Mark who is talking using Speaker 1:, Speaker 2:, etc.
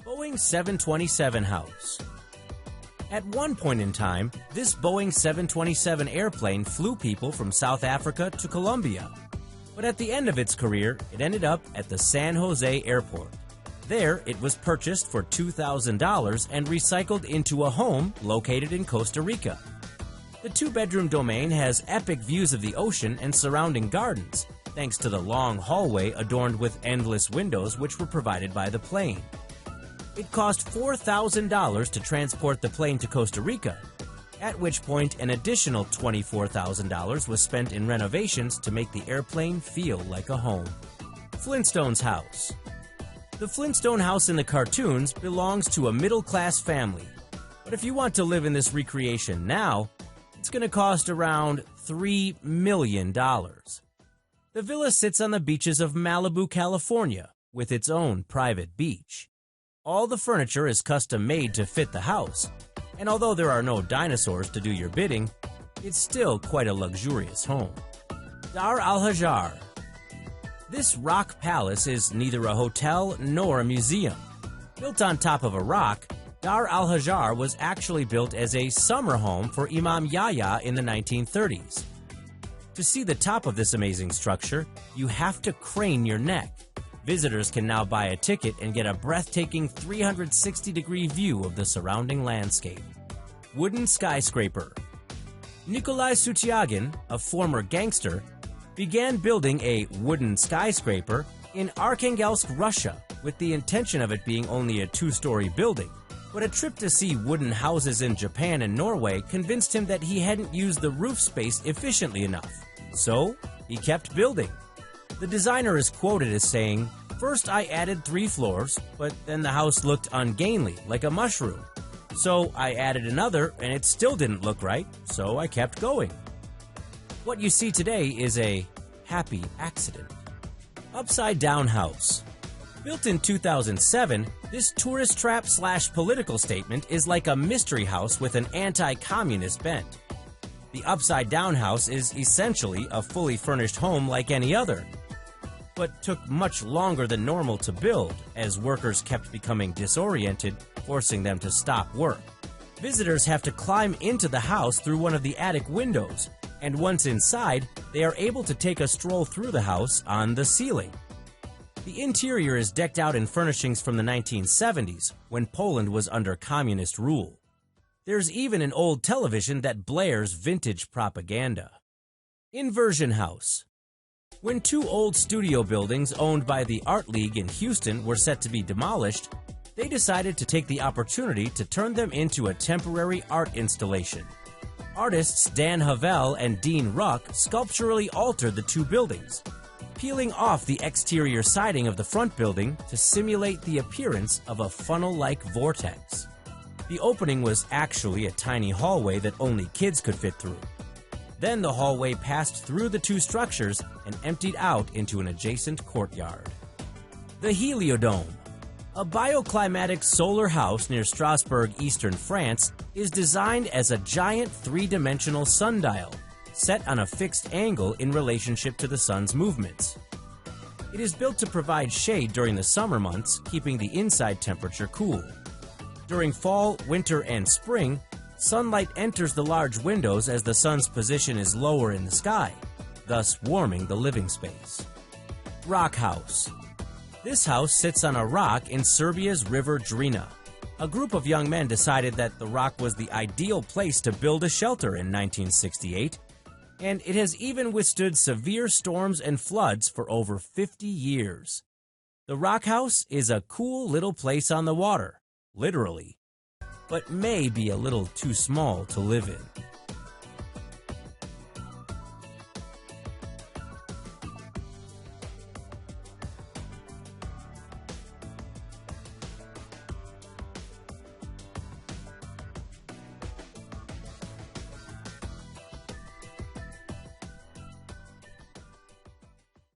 Speaker 1: Boeing 727 house. At one point in time, this Boeing 727 airplane flew people from South Africa to Colombia. But at the end of its career, it ended up at the San Jose airport. There, it was purchased for $2,000 and recycled into a home located in Costa Rica. The two-bedroom domain has epic views of the ocean and surrounding gardens, thanks to the long hallway adorned with endless windows which were provided by the plane. It cost $4,000 to transport the plane to Costa Rica, at which point an additional $24,000 was spent in renovations to make the airplane feel like a home. Flintstones house. The Flintstone house in the cartoons belongs to a middle-class family, but if you want to live in this recreation now, it's going to cost around $3 million. The villa sits on the beaches of Malibu, California, with its own private beach. All the furniture is custom-made to fit the house, and although there are no dinosaurs to do your bidding, it's still quite a luxurious home. Dar al-Hajar. This rock palace is neither a hotel nor a museum. Built on top of a rock, Dar al-Hajar was actually built as a summer home for Imam Yahya in the 1930s. To see the top of this amazing structure, you have to crane your neck. Visitors can now buy a ticket and get a breathtaking 360-degree view of the surrounding landscape. Wooden skyscraper. Nikolai Sutyagin, a former gangster, began building a wooden skyscraper in Arkhangelsk, Russia, with the intention of it being only a two-story building. But a trip to see wooden houses in Japan and Norway convinced him that he hadn't used the roof space efficiently enough. So, he kept building. The designer is quoted as saying, "First I added 3 floors, but then the house looked ungainly, like a mushroom. So I added another, and it still didn't look right, so I kept going." What you see today is a happy accident. Upside Down House. Built in 2007, this tourist trap/political statement is like a mystery house with an anti-communist bent. The Upside Down House is essentially a fully furnished home like any other, but took much longer than normal to build as workers kept becoming disoriented, forcing them to stop work. Visitors have to climb into the house through one of the attic windows, and once inside, they are able to take a stroll through the house on the ceiling. The interior is decked out in furnishings from the 1970s, when Poland was under communist rule. There's even an old television that blares vintage propaganda. Inversion House. When 2 old studio buildings owned by the Art League in Houston were set to be demolished, they decided to take the opportunity to turn them into a temporary art installation. Artists Dan Havel and Dean Ruck sculpturally altered the 2 buildings, peeling off the exterior siding of the front building to simulate the appearance of a funnel-like vortex. The opening was actually a tiny hallway that only kids could fit through. Then the hallway passed through the 2 structures and emptied out into an adjacent courtyard. The Heliodome. A bioclimatic solar house near Strasbourg, eastern France, is designed as a giant 3-dimensional sundial, set on a fixed angle in relationship to the sun's movements. It is built to provide shade during the summer months, keeping the inside temperature cool. During fall, winter, and spring, sunlight enters the large windows as the sun's position is lower in the sky, thus warming the living space. Rock House. This house sits on a rock in Serbia's river Drina. A group of young men decided that the rock was the ideal place to build a shelter in 1968, and it has even withstood severe storms and floods for over 50 years. The Rock House is a cool little place on the water, literally, but may be a little too small to live in.